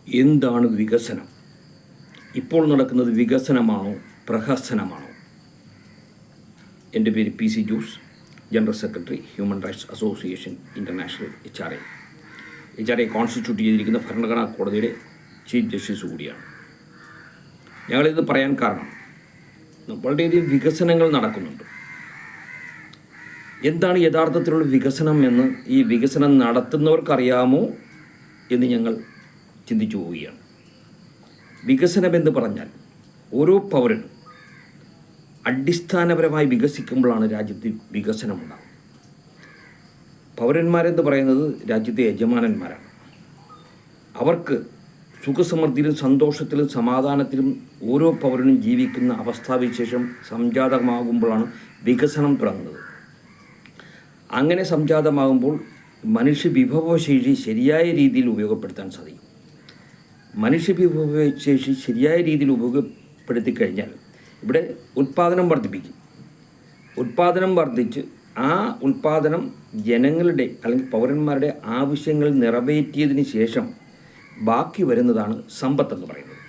എന്താണ് വികസനം? ഇപ്പോൾ നടക്കുന്നത് വികസനമാണോ പ്രഹസനമാണോ? എൻ്റെ പേര് PC Jose, general secretary, human rights association international HRA constitute ചെയ്തിരിക്കുന്ന ഭരണഘടനാ കോടതിയുടെ ചീഫ് ജസ്റ്റിസ് കൂടിയാണ്. ഞങ്ങളിത് പറയാൻ കാരണം വളരെയധികം വികസനങ്ങൾ നടക്കുന്നുണ്ട്. എന്താണ് യഥാർത്ഥത്തിലുള്ള വികസനം എന്ന് ഈ വികസനം നടത്തുന്നവർക്കറിയാമോ എന്ന് ഞങ്ങൾ ചിന്തിച്ചു പോവുകയാണ്. വികസനമെന്ന് പറഞ്ഞാൽ ഓരോ പൗരനും അടിസ്ഥാനപരമായി വികസിക്കുമ്പോഴാണ് രാജ്യത്ത് വികസനമുണ്ടാകുന്നത്. പൗരന്മാരെന്ന് പറയുന്നത് രാജ്യത്തെ യജമാനന്മാരാണ്. അവർക്ക് സുഖസമൃദ്ധിയിലും സന്തോഷത്തിലും സമാധാനത്തിലും ഓരോ പൗരനും ജീവിക്കുന്ന അവസ്ഥാവിശേഷം സംജാതമാകുമ്പോഴാണ് വികസനം തുടങ്ങുന്നത്. അങ്ങനെ സംജാതമാകുമ്പോൾ മനുഷ്യ വിഭവശേഷി ശരിയായ രീതിയിൽ ഉപയോഗപ്പെടുത്താൻ സാധിക്കും. മനുഷ്യ വിഭവശേഷി ശരിയായ രീതിയിൽ ഉപയോഗപ്പെടുത്തി കഴിഞ്ഞാൽ ഇവിടെ ഉൽപ്പാദനം വർദ്ധിപ്പിക്കും. ഉൽപ്പാദനം വർദ്ധിച്ച് ആ ഉൽപ്പാദനം ജനങ്ങളുടെ അല്ലെങ്കിൽ പൗരന്മാരുടെ ആവശ്യങ്ങൾ നിറവേറ്റിയതിന് ശേഷം ബാക്കി വരുന്നതാണ് സമ്പത്തെന്ന് പറയുന്നത്.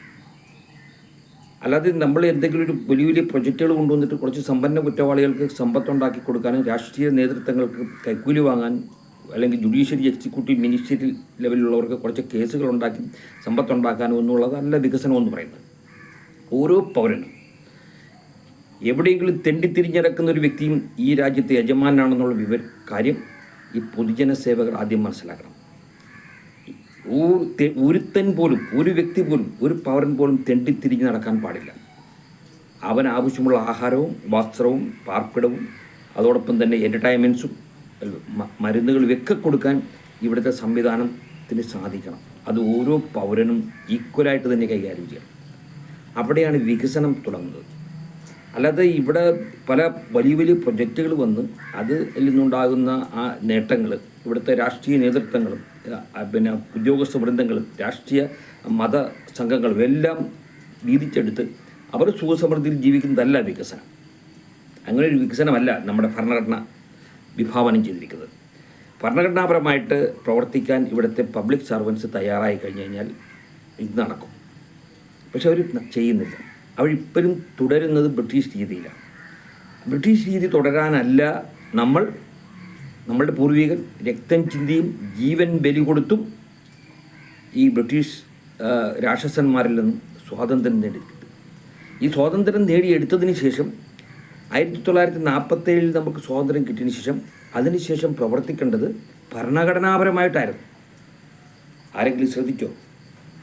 അല്ലാതെ നമ്മൾ എന്തെങ്കിലും ഒരു വലിയ വലിയ പ്രൊജക്റ്റുകൾ കൊണ്ടുവന്നിട്ട് കുറച്ച് സമ്പന്ന കുറ്റവാളികൾക്ക് സമ്പത്തുണ്ടാക്കി കൊടുക്കാനും രാഷ്ട്രീയ നേതൃത്വങ്ങൾക്ക് കൈക്കൂലി വാങ്ങാൻ അല്ലെങ്കിൽ ജുഡീഷ്യറി എക്സിക്യൂട്ടീവ് മിനിസ്റ്ററി ലെവലിലുള്ളവർക്ക് കുറച്ച് കേസുകൾ ഉണ്ടാക്കി സമ്പത്തുണ്ടാക്കാനും എന്നുള്ളതല്ല വികസനം എന്ന് പറയുന്നത്. ഓരോ പൗരനും എവിടെയെങ്കിലും തെണ്ടിത്തിരിഞ്ഞിടക്കുന്ന ഒരു വ്യക്തിയും ഈ രാജ്യത്തെ യജമാനാണെന്നുള്ള കാര്യം ഈ പൊതുജന സേവകർ ആദ്യം മനസ്സിലാക്കണം. ഒരുത്തൻ പോലും, ഒരു വ്യക്തി പോലും, ഒരു പൗരൻ പോലും തെണ്ടിത്തിരിഞ്ഞ് നടക്കാൻ പാടില്ല. അവൻ ആവശ്യമുള്ള ആഹാരവും വസ്ത്രവും പാർപ്പിടവും അതോടൊപ്പം തന്നെ എൻ്റർടൈൻമെൻറ്റ്സും മരുന്നുകളും ഒക്കെ കൊടുക്കാൻ ഇവിടുത്തെ സംവിധാനത്തിന് സാധിക്കണം. അത് ഓരോ പൗരനും ഈക്വലായിട്ട് തന്നെ കൈകാര്യം ചെയ്യണം. അവിടെയാണ് വികസനം തുടങ്ങുന്നത്. അല്ലാതെ ഇവിടെ പല വലിയ വലിയ പ്രൊജക്റ്റുകൾ വന്ന് അതിൽ നിന്നുണ്ടാകുന്ന ആ നേട്ടങ്ങൾ ഇവിടുത്തെ രാഷ്ട്രീയ നേതൃത്വങ്ങളും പിന്നെ ഉദ്യോഗസ്ഥ വൃന്ദങ്ങളും രാഷ്ട്രീയ മത സംഘങ്ങളും എല്ലാം വീതിച്ചെടുത്ത് അവർ സുഖസമൃദ്ധിയിൽ ജീവിക്കുന്നതല്ല വികസനം. അങ്ങനെ ഒരു വികസനമല്ല നമ്മുടെ ഭരണഘടന വിഭാവനം ചെയ്തിരിക്കുന്നത്. ഭരണഘടനാപരമായിട്ട് പ്രവർത്തിക്കാൻ ഇവിടുത്തെ പബ്ലിക് സർവൻസ് തയ്യാറായി കഴിഞ്ഞ് കഴിഞ്ഞാൽ ഇത് നടക്കും. പക്ഷെ അവർ ചെയ്യുന്നില്ല. അവരിപ്പോഴും തുടരുന്നത് ബ്രിട്ടീഷ് രീതിയിലാണ്. ബ്രിട്ടീഷ് രീതി തുടരാനല്ല നമ്മളുടെ പൂർവികർ രക്തം ചിന്തിയും ജീവൻ ബലി കൊടുത്തും ഈ ബ്രിട്ടീഷ് രാക്ഷസന്മാരിൽ നിന്നും സ്വാതന്ത്ര്യം നേടിയെടുത്തു. ഈ സ്വാതന്ത്ര്യം നേടിയെടുത്തതിന് ശേഷം 1947 നമുക്ക് സ്വാതന്ത്ര്യം കിട്ടിയതിന് ശേഷം അതിനുശേഷം പ്രവർത്തിക്കേണ്ടത് ഭരണഘടനാപരമായിട്ടായിരുന്നു. ആരെങ്കിലും ശ്രദ്ധിച്ചോ?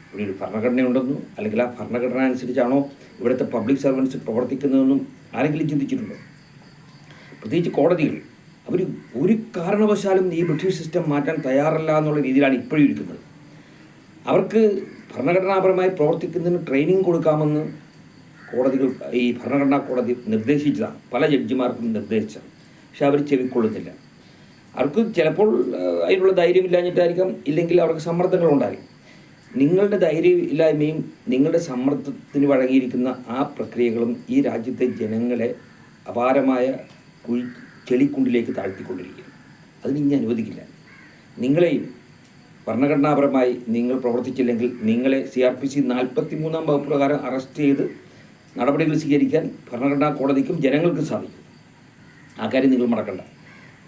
ഇവിടെ ഒരു ഭരണഘടനയുണ്ടെന്നും അല്ലെങ്കിൽ ആ ഭരണഘടന അനുസരിച്ചാണോ ഇവിടുത്തെ പബ്ലിക് സർവൻസ് പ്രവർത്തിക്കുന്നതെന്നും ആരെങ്കിലും ചിന്തിച്ചിട്ടുണ്ടോ? പ്രത്യേകിച്ച് കോടതികൾ അവർ ഒരു കാരണവശാലും ഈ ബ്രിട്ടീഷ് സിസ്റ്റം മാറ്റാൻ തയ്യാറല്ല എന്നുള്ള രീതിയിലാണ് ഇപ്പോഴും ഇരിക്കുന്നത്. അവർക്ക് ഭരണഘടനാപരമായി പ്രവർത്തിക്കുന്നതിന് ട്രെയിനിങ് കൊടുക്കാമെന്ന് കോടതികൾ, ഈ ഭരണഘടനാ കോടതി നിർദ്ദേശിച്ചതാണ്, പല ജഡ്ജിമാർക്കും നിർദ്ദേശിച്ചത്. പക്ഷെ അവർ ചെവിക്കൊള്ളുന്നില്ല. അവർക്ക് ചിലപ്പോൾ അതിനുള്ള ധൈര്യമില്ലാഞ്ഞിട്ടായിരിക്കാം, ഇല്ലെങ്കിൽ അവർക്ക് സമ്മർദ്ദങ്ങളുണ്ടായിരിക്കും. നിങ്ങളുടെ ധൈര്യമില്ലായ്മയും നിങ്ങളുടെ സമ്മർദ്ദത്തിന് വഴങ്ങിയിരിക്കുന്ന ആ പ്രക്രിയകളും ഈ രാജ്യത്തെ ജനങ്ങളെ അപാരമായ ചെളിക്കുണ്ടിലേക്ക് താഴ്ത്തിക്കൊണ്ടിരിക്കുക. അതിന് ഇനി അനുവദിക്കില്ല. നിങ്ങളെയും ഭരണഘടനാപരമായി നിങ്ങൾ പ്രവർത്തിച്ചില്ലെങ്കിൽ നിങ്ങളെ CRPC 43-ാം വകുപ്പ് പ്രകാരം അറസ്റ്റ് ചെയ്ത് നടപടികൾ സ്വീകരിക്കാൻ ഭരണഘടനാ കോടതിക്കും ജനങ്ങൾക്കും സാധിക്കും. ആ കാര്യം നിങ്ങൾ മറക്കണ്ട.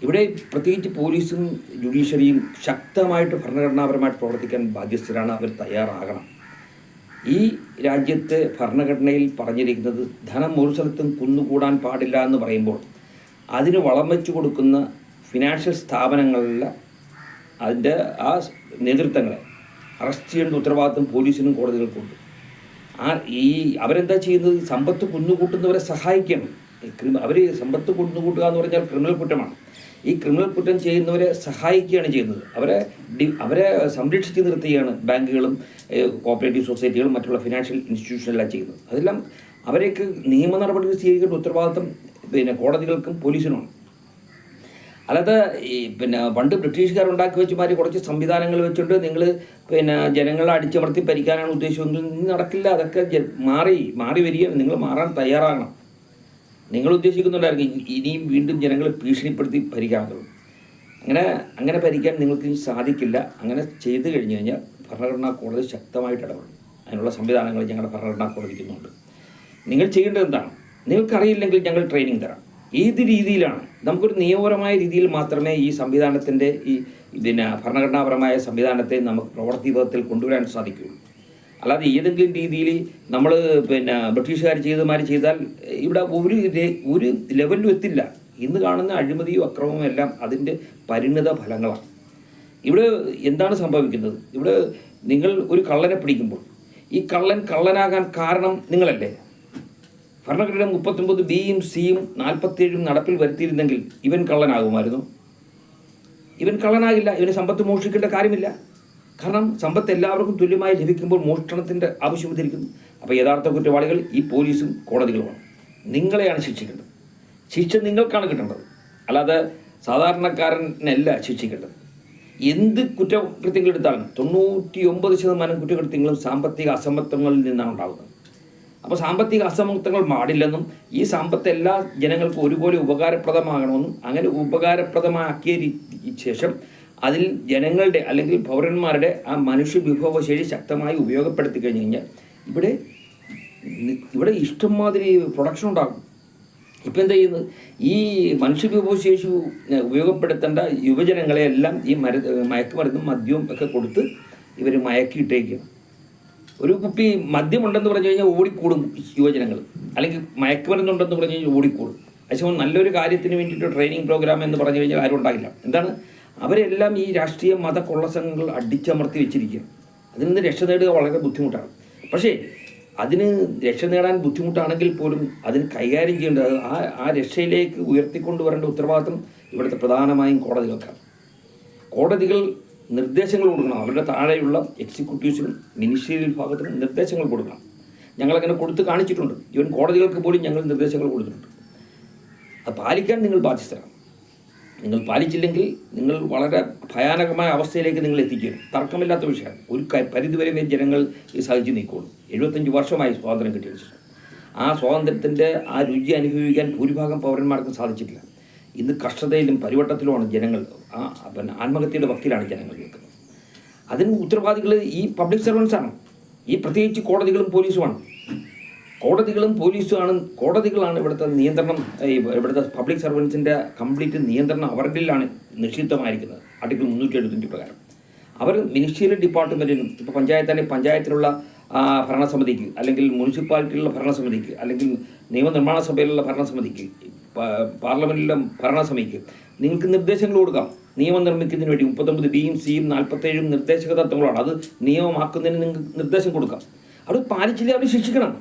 ഇവിടെ പ്രത്യേകിച്ച് പോലീസും ജുഡീഷ്യറിയും ശക്തമായിട്ട് ഭരണഘടനാപരമായിട്ട് പ്രവർത്തിക്കാൻ ബാധ്യസ്ഥരാണ്. അവർ തയ്യാറാകണം. ഈ രാജ്യത്തെ ഭരണഘടനയിൽ പറഞ്ഞിരിക്കുന്നത് ധനം ഒരു സ്ഥലത്തും കുന്നുകൂടാൻ പാടില്ല എന്ന് പറയുമ്പോൾ അതിന് വളം വെച്ച് കൊടുക്കുന്ന ഫിനാൻഷ്യൽ സ്ഥാപനങ്ങളിലെ അതിൻ്റെ ആ നേതൃത്വങ്ങളെ അറസ്റ്റ് ചെയ്യേണ്ട ഉത്തരവാദിത്വം പോലീസിനും കോടതികൾക്കുണ്ട്. അവരെന്താ ചെയ്യുന്നത്? സമ്പത്ത് കുന്നുകൂട്ടുന്നവരെ സഹായിക്കണം. അവർ സമ്പത്ത് കുന്നുകൂട്ടുക എന്ന് പറഞ്ഞാൽ ക്രിമിനൽ കുറ്റമാണ്. ഈ ക്രിമിനൽ കുറ്റം ചെയ്യുന്നവരെ സഹായിക്കുകയാണ് ചെയ്യുന്നത്. അവരെ സംരക്ഷിച്ച് നിർത്തുകയാണ് ബാങ്കുകളും കോപ്പറേറ്റീവ് സൊസൈറ്റികളും മറ്റുള്ള ഫിനാൻഷ്യൽ ഇൻസ്റ്റിറ്റ്യൂഷനെല്ലാം ചെയ്യുന്നത്. അതെല്ലാം അവരേക്ക് നിയമ നടപടികൾ സ്വീകരിക്കേണ്ട ഉത്തരവാദിത്വം കോടതികൾക്കും പോലീസിനുമാണ്. അല്ലാതെ പണ്ട് ബ്രിട്ടീഷുകാരുണ്ടാക്കി വെച്ചുമാതിരി കുറച്ച് സംവിധാനങ്ങൾ വെച്ചുകൊണ്ട് നിങ്ങൾ ജനങ്ങളെ അടിച്ചമർത്തി ഭരിക്കാനാണ് ഉദ്ദേശിച്ചതൊന്നും നടക്കില്ല. അതൊക്കെ മാറി വരികയാണ്. നിങ്ങൾ മാറാൻ തയ്യാറാകണം. നിങ്ങൾ ഉദ്ദേശിക്കുന്നുണ്ടായിരിക്കും ഇനിയും വീണ്ടും ജനങ്ങളെ ഭീഷണിപ്പെടുത്തി ഭരിക്കാമെന്നുള്ളൂ. അങ്ങനെ ഭരിക്കാൻ നിങ്ങൾക്ക് സാധിക്കില്ല. അങ്ങനെ ചെയ്തു കഴിഞ്ഞു കഴിഞ്ഞാൽ ഭരണഘടനാ കോടതി ശക്തമായിട്ട് ഇടപെടും. അതിനുള്ള സംവിധാനങ്ങൾ ഞങ്ങളുടെ ഭരണഘടനാ കോടതിക്കുന്നുണ്ട്. നിങ്ങൾ ചെയ്യേണ്ടത് എന്താണ്? നിങ്ങൾക്കറിയില്ലെങ്കിൽ ഞങ്ങൾ ട്രെയിനിങ് തരാം. ഏത് രീതിയിലാണ് നമുക്കൊരു നിയമപരമായ രീതിയിൽ മാത്രമേ ഈ സംവിധാനത്തിൻ്റെ ഭരണഘടനാപരമായ സംവിധാനത്തെ നമുക്ക് പ്രവർത്തിപഥത്തിൽ കൊണ്ടുവരാൻ സാധിക്കുകയുള്ളൂ. അല്ലാതെ ഏതെങ്കിലും രീതിയിൽ നമ്മൾ ബ്രിട്ടീഷുകാർ ചെയ്താൽ ഇവിടെ ഒരു ലെവലിലും എത്തില്ല. ഇന്ന് കാണുന്ന അഴിമതിയും അക്രമവും എല്ലാം അതിൻ്റെ പരിണിത ഫലങ്ങളാണ്. ഇവിടെ എന്താണ് സംഭവിക്കുന്നത്? ഇവിടെ നിങ്ങൾ ഒരു കള്ളനെ പിടിക്കുമ്പോൾ ഈ കള്ളനാകാൻ കാരണം നിങ്ങളല്ലേ? ഭരണഘടന 39 ബിയും സിയും 47 നടപ്പിൽ വരുത്തിയിരുന്നെങ്കിൽ ഇവൻ കള്ളനാകുമായിരുന്നു? ഇവൻ കള്ളനാകില്ല. ഇവന് സമ്പത്ത് മോഷ്ടിക്കേണ്ട കാര്യമില്ല. കാരണം സമ്പത്ത് എല്ലാവർക്കും തുല്യമായി ലഭിക്കുമ്പോൾ മോഷണത്തിൻ്റെ ആവശ്യമിരിക്കുന്നു. അപ്പോൾ യഥാർത്ഥ കുറ്റവാളികൾ ഈ പോലീസും കോടതികളുമാണ്. നിങ്ങളെയാണ് ശിക്ഷിക്കേണ്ടത്. ശിക്ഷ നിങ്ങൾക്കാണ് കിട്ടേണ്ടത്, അല്ലാതെ സാധാരണക്കാരനല്ല ശിക്ഷിക്കേണ്ടത്. എന്ത് കുറ്റകൃത്യങ്ങൾ എടുത്താലും 99% കുറ്റകൃത്യങ്ങളും സാമ്പത്തിക അസമത്വങ്ങളിൽ നിന്നാണ് ഉണ്ടാകുന്നത്. അപ്പോൾ സാമ്പത്തിക അസമത്വങ്ങൾ പാടില്ലെന്നും ഈ സമ്പത്ത് എല്ലാ ജനങ്ങൾക്കും ഒരുപോലെ ഉപകാരപ്രദമാകണമെന്നും അങ്ങനെ ഉപകാരപ്രദമാക്കിയ ശേഷം അതിൽ ജനങ്ങളുടെ അല്ലെങ്കിൽ പൗരന്മാരുടെ ആ മനുഷ്യ വിഭവശേഷി ശക്തമായി ഉപയോഗപ്പെടുത്തി കഴിഞ്ഞ് കഴിഞ്ഞാൽ ഇവിടെ ഇഷ്ടംമാതിരി പ്രൊഡക്ഷൻ ഉണ്ടാകും. ഇപ്പം എന്താ ചെയ്യുന്നത്? ഈ മനുഷ്യ വിഭവശേഷി ഉപയോഗപ്പെടുത്തേണ്ട യുവജനങ്ങളെ എല്ലാം ഈ മയക്കുമരുന്നും മദ്യവും ഒക്കെ കൊടുത്ത് ഇവർ മയക്കിയിട്ടേക്കുകയാണ്. ഒരു കുപ്പി മദ്യമുണ്ടെന്ന് പറഞ്ഞു കഴിഞ്ഞാൽ ഓടിക്കൂടും യുവജനങ്ങൾ, അല്ലെങ്കിൽ മയക്കുമരുന്നുണ്ടെന്ന് പറഞ്ഞു കഴിഞ്ഞാൽ ഓടിക്കൂടും. പക്ഷേ നല്ലൊരു കാര്യത്തിന് വേണ്ടിയിട്ട് ട്രെയിനിങ് പ്രോഗ്രാം എന്ന് പറഞ്ഞു കഴിഞ്ഞാൽ ആരും ഉണ്ടാകില്ല. എന്താണ്? അവരെല്ലാം ഈ രാഷ്ട്രീയ മത കൊള്ളസംഘങ്ങൾ അടിച്ചമർത്തി വെച്ചിരിക്കുകയാണ്. അതിൽ നിന്ന് രക്ഷ നേടുക വളരെ ബുദ്ധിമുട്ടാണ്. പക്ഷേ അതിന് രക്ഷ നേടാൻ ബുദ്ധിമുട്ടാണെങ്കിൽ പോലും അതിന് കൈകാര്യം ചെയ്യേണ്ടത് ആ രക്ഷയിലേക്ക് ഉയർത്തിക്കൊണ്ടുവരേണ്ട ഉത്തരവാദിത്വം ഇവിടുത്തെ പ്രധാനമായും കോടതികൾക്കാണ്. കോടതികൾ നിർദ്ദേശങ്ങൾ കൊടുക്കണം. അവരുടെ താഴെയുള്ള എക്സിക്യൂട്ടീവ്സിനും മിനിസ്റ്റീരിയൽ വിഭാഗത്തിനും നിർദ്ദേശങ്ങൾ കൊടുക്കണം. ഞങ്ങളങ്ങനെ കൊടുത്ത് കാണിച്ചിട്ടുണ്ട്. ഈവൻ കോടതികൾക്ക് പോലും ഞങ്ങൾ നിർദ്ദേശങ്ങൾ കൊടുത്തിട്ടുണ്ട്. അത് പാലിക്കാൻ നിങ്ങൾ ബാധ്യസ്ഥരാണ്. നിങ്ങൾ പാലിച്ചില്ലെങ്കിൽ നിങ്ങൾ വളരെ ഭയാനകമായ അവസ്ഥയിലേക്ക് നിങ്ങൾ എത്തിക്കുകയും തർക്കമില്ലാത്ത വിഷയമാണ്. ഒരു പരിധിവരെ ജനങ്ങൾ ഈ സഹിച്ചു നീക്കുള്ളൂ. 75 വർഷമായി സ്വാതന്ത്ര്യം കിട്ടിയ ശേഷം ആ സ്വാതന്ത്ര്യത്തിൻ്റെ ആ രുചി അനുഭവിക്കാൻ ഭൂരിഭാഗം പൗരന്മാർക്കും സാധിച്ചിട്ടില്ല. ഇന്ന് കഷ്ടതയിലും പരിവട്ടത്തിലുമാണ് ജനങ്ങൾ. ആത്മഹത്യയുടെ വക്കിലാണ് ജനങ്ങൾ നിൽക്കുന്നത്. അതിന് ഉത്തരവാദികൾ ഈ പബ്ലിക് സർവൻസാണ്. ഈ പ്രത്യേകിച്ച് കോടതികളും പോലീസുമാണ്. കോടതികളാണ് ഇവിടുത്തെ നിയന്ത്രണം. ഇവിടുത്തെ പബ്ലിക് സർവൻസിൻ്റെ കംപ്ലീറ്റ് നിയന്ത്രണം അവരിലാണ് നിക്ഷിപ്തമായിരിക്കുന്നത്. ആർട്ടിക്കിൾ 375 പ്രകാരം അവർ മിനിസ്റ്റീരിയൽ ഡിപ്പാർട്ട്മെൻറ്റിനും ഇപ്പോൾ പഞ്ചായത്തിലുള്ള ഭരണസമിതിക്ക്, അല്ലെങ്കിൽ മുനിസിപ്പാലിറ്റിയിലുള്ള ഭരണസമിതിക്ക്, അല്ലെങ്കിൽ നിയമനിർമ്മാണ സഭയിലുള്ള ഭരണസമിതിക്ക്, പാർലമെൻറ്റിലെ ഭരണസമിതിക്ക് നിങ്ങൾക്ക് നിർദ്ദേശങ്ങൾ കൊടുക്കാം. നിയമം നിർമ്മിക്കുന്നതിന് വേണ്ടി 39 ബിയും സിയും 47 നിർദ്ദേശക തത്വങ്ങളാണ്. അത് നിയമമാക്കുന്നതിന് നിങ്ങൾക്ക് നിർദ്ദേശം കൊടുക്കാം. അത് പാലിച്ചില്ലേ അവർ ശിക്ഷിക്കണം.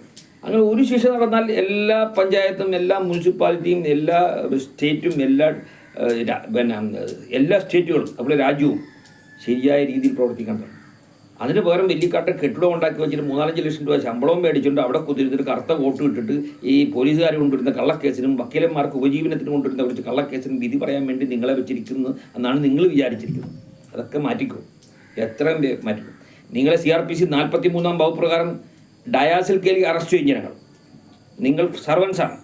അങ്ങനെ ഒരു ശിക്ഷ നടന്നാൽ എല്ലാ പഞ്ചായത്തും, എല്ലാ മുനിസിപ്പാലിറ്റിയും, എല്ലാ സ്റ്റേറ്റും, എല്ലാ സ്റ്റേറ്റുകളും അതുപോലെ രാജ്യവും ശരിയായ രീതിയിൽ പ്രവർത്തിക്കേണ്ടത്. അതിന് പകരം വെല്ലിക്കാട്ടെ കെട്ടിടം ഉണ്ടാക്കി വെച്ചിട്ട് 3-4 ലക്ഷം രൂപ ശമ്പളവും മേടിച്ചുകൊണ്ട് അവിടെ കുതിരുന്നിട്ട് കറുത്ത വോട്ട് ഇട്ടിട്ട് ഈ പോലീസുകാർ കൊണ്ടുവരുന്ന കള്ളക്കേസിനും വക്കീലന്മാർക്ക് ഉപജീവനത്തിന് കൊണ്ടുവരുന്ന കുറച്ച് കള്ളക്കേസിനും വിധി പറയാൻ വേണ്ടി നിങ്ങളെ വെച്ചിരിക്കുന്നു എന്നാണ് നിങ്ങൾ വിചാരിച്ചിരിക്കുന്നത്. അതൊക്കെ മാറ്റിക്കും. എത്രയും മാറ്റിക്കും. നിങ്ങളെ CRPC 43-ാം വകുപ്പ് പ്രകാരം ഡയാസിൽ കയറി അറസ്റ്റ് ചെയ്യും ജനങ്ങൾ. നിങ്ങൾ സർവൻസാണ്.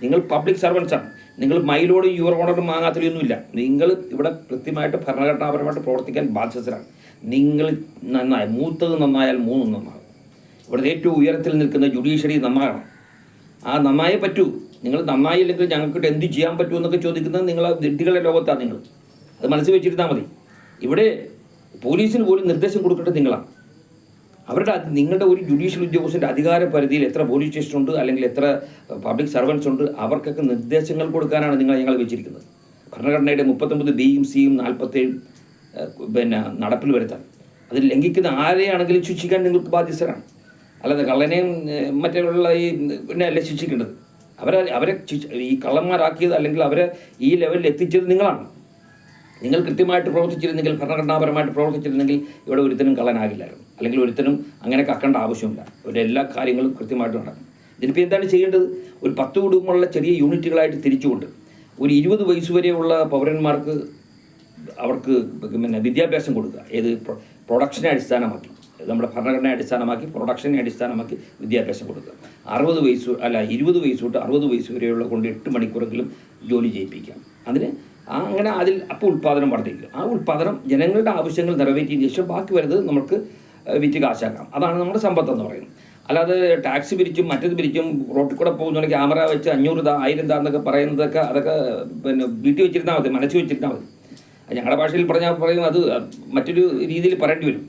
നിങ്ങൾ പബ്ലിക് സർവൻസാണ്. നിങ്ങൾ മൈലോടും യുവർ ഓണറും വാങ്ങാത്തൊന്നുമില്ല. നിങ്ങൾ ഇവിടെ കൃത്യമായിട്ട് ഭരണഘടനാപരമായിട്ട് പ്രവർത്തിക്കാൻ ബാധ്യസ്ഥരാണ്. നിങ്ങൾ നന്നായി, മൂത്തത് നന്നായാൽ 3 നന്നാകും. ഇവിടുത്തെ ഏറ്റവും ഉയരത്തിൽ നിൽക്കുന്ന ജുഡീഷ്യറി നന്നാകണം. ആ നന്നായേ പറ്റൂ. നിങ്ങൾ നന്നായില്ലെങ്കിൽ ഞങ്ങൾക്ക് എന്ത് ചെയ്യാൻ പറ്റുമെന്നൊക്കെ ചോദിക്കുന്നത് നിങ്ങൾ വിഡ്ഢികളുടെ ലോകത്താണ്. നിങ്ങൾ അത് മനസ്സിൽ വെച്ചിരുന്നാൽ മതി. ഇവിടെ പോലീസിന് പോലും നിർദ്ദേശം കൊടുക്കേണ്ടത് നിങ്ങളാണ്. നിങ്ങളുടെ ഒരു ജുഡീഷ്യൽ ഉദ്യോഗസ്ഥൻ്റെ അധികാര പരിധിയിൽ എത്ര പോലീസ് സ്റ്റേഷൻ ഉണ്ട്, അല്ലെങ്കിൽ എത്ര പബ്ലിക് സർവൻസ് ഉണ്ട്, അവർക്കൊക്കെ നിർദ്ദേശങ്ങൾ കൊടുക്കാനാണ് ഞങ്ങൾ വെച്ചിരിക്കുന്നത്. ഭരണഘടനയുടെ 39 ബിയും സിയും 47 നടപ്പിൽ വരുത്താൻ. അതിൽ ലംഘിക്കുന്ന ആരെയാണെങ്കിലും ശിക്ഷിക്കാൻ നിങ്ങൾക്ക് ബാധ്യസ്ഥരാണ്. അല്ലാതെ കള്ളനെയും മറ്റുള്ള അല്ല ശിക്ഷിക്കേണ്ടത്. അവരെ ഈ കള്ളന്മാരാക്കിയത് അല്ലെങ്കിൽ അവരെ ഈ ലെവലിൽ എത്തിച്ചത് നിങ്ങളാണ്. നിങ്ങൾ കൃത്യമായിട്ട് പ്രവർത്തിച്ചിരുന്നെങ്കിൽ, ഭരണഘടനാപരമായിട്ട് പ്രവർത്തിച്ചിരുന്നെങ്കിൽ ഇവിടെ ഒരുത്തനും കള്ളനാകില്ലായിരുന്നു. അല്ലെങ്കിൽ ഒരുത്തനും അങ്ങനെ കക്കേണ്ട ആവശ്യമില്ല. എല്ലാ കാര്യങ്ങളും കൃത്യമായിട്ട് നടക്കും. ഇതിനിപ്പോൾ എന്താണ് ചെയ്യേണ്ടത്? ഒരു 10 കുടുംബമുള്ള ചെറിയ യൂണിറ്റുകളായിട്ട് തിരിച്ചുകൊണ്ട് ഒരു 20 വയസ്സ് വരെയുള്ള പൗരന്മാർക്ക് അവർക്ക് വിദ്യാഭ്യാസം കൊടുക്കുക. ഏത് പ്രൊഡക്ഷനെ അടിസ്ഥാനമാക്കി, നമ്മുടെ ഭരണഘടനയെ അടിസ്ഥാനമാക്കി പ്രൊഡക്ഷനെ അടിസ്ഥാനമാക്കി വിദ്യാഭ്യാസം കൊടുക്കുക. 20 വയസ്സ് തൊട്ട് 60 വയസ്സ് വരെയുള്ള കൊണ്ട് 8 മണിക്കൂറെങ്കിലും ജോലി ചെയ്യിപ്പിക്കാം. അങ്ങനെ അതിൽ അപ്പോൾ ഉൽപ്പാദനം വർദ്ധിക്കുക. ആ ഉൽപ്പാദനം ജനങ്ങളുടെ ആവശ്യങ്ങൾ നിറവേറ്റിയതിന് ശേഷം ബാക്കി വരുന്നത് നമുക്ക് വിറ്റ് കാശാക്കാം. അതാണ് നമ്മുടെ സമ്പത്തെന്ന് പറയുന്നത്. അല്ലാതെ ടാക്സ് പിരിച്ചും മറ്റത് പിരിച്ചും റോട്ടിൽ കൂടെ പോകുന്ന ക്യാമറ വെച്ച് 500 1000 എന്നൊക്കെ പറയുന്നതൊക്കെ അതൊക്കെ പിന്നെ വീട്ടിൽ വെച്ചിരുന്നാൽ മതി, മനസ്സിൽ വെച്ചിരുന്നാൽ മതി. ഞങ്ങളുടെ ഭാഷയിൽ പറയും അത് മറ്റൊരു രീതിയിൽ പറയേണ്ടി വരും.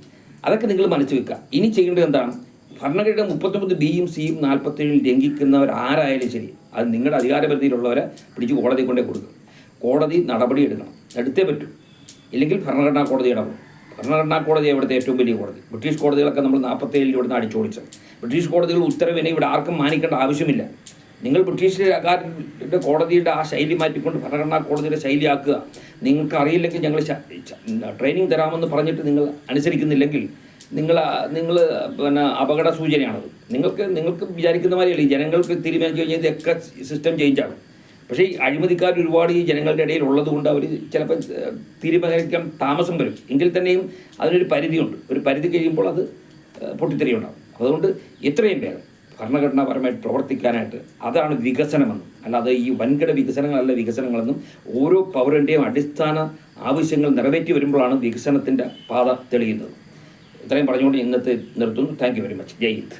അതൊക്കെ നിങ്ങൾ മനസ്സിൽ വെക്കുക. ഇനി ചെയ്യേണ്ടത് എന്താണ്? ഭരണഘടന 39 ബിയും സിയും 47 ലംഘിക്കുന്നവർ ആരായാലും ശരി, അത് നിങ്ങളുടെ അധികാരപരിധിയിലുള്ളവരെ പിടിച്ച് കോടതി കൊണ്ടേ കൊടുക്കും. കോടതി നടപടി എടുക്കണം, എടുത്തേ പറ്റൂ. ഇല്ലെങ്കിൽ ഭരണഘടനാ കോടതി ഇടപെടും. ഭരണഘടനാ കോടതി ഇവിടുത്തെ ഏറ്റവും വലിയ കോടതി. ബ്രിട്ടീഷ് കോടതികളൊക്കെ നമ്മൾ 47 ഇവിടുന്ന് അടിച്ചോടിച്ചത്. ബ്രിട്ടീഷ് കോടതികൾ ഉത്തരവിനെ ഇവിടെ ആർക്കും മാനിക്കേണ്ട ആവശ്യമില്ല. നിങ്ങൾ ബ്രിട്ടീഷുകാരുടെ കോടതിയുടെ ആ ശൈലി മാറ്റിക്കൊണ്ട് ഭരണഘടനാ കോടതിയുടെ ശൈലിയാക്കുക. നിങ്ങൾക്ക് അറിയില്ലെങ്കിൽ ഞങ്ങൾ ട്രെയിനിങ് തരാമെന്ന് പറഞ്ഞിട്ട് നിങ്ങൾ അനുസരിക്കുന്നില്ലെങ്കിൽ നിങ്ങൾ പിന്നെ അപകട സൂചനയാണത്. നിങ്ങൾക്ക് വിചാരിക്കുന്ന മാതിരിയല്ല. ഈ ജനങ്ങൾക്ക് തീരുമാനിച്ചു കഴിഞ്ഞാൽ ഇതൊക്കെ സിസ്റ്റം ചേഞ്ചാണ്. പക്ഷേ ഈ അഴിമതിക്കാർ ഒരുപാട് ഈ ജനങ്ങളുടെ ഇടയിൽ ഉള്ളതുകൊണ്ട് അവർ ചിലപ്പോൾ തീരുമാനിക്കാൻ താമസം വരും. എങ്കിൽ തന്നെയും അതിനൊരു പരിധിയുണ്ട്. ഒരു പരിധി കഴിയുമ്പോൾ അത് പൊട്ടിത്തെറിയുണ്ടാകും. അതുകൊണ്ട് എത്രയും വേഗം ഭരണഘടനാപരമായിട്ട് പ്രവർത്തിക്കാനായിട്ട്, അതാണ് വികസനമെന്നും. അല്ലാതെ ഈ വൻകിട വികസനങ്ങളല്ല വികസനങ്ങളെന്നും. ഓരോ പൗരൻ്റെയും അടിസ്ഥാന ആവശ്യങ്ങൾ നിറവേറ്റി വരുമ്പോഴാണ് വികസനത്തിൻ്റെ പാത തെളിയുന്നത്. ഇത്രയും പറഞ്ഞുകൊണ്ട് ഇന്നത്തെ നിർത്തുന്നു. Thank you very much. Jai Hind.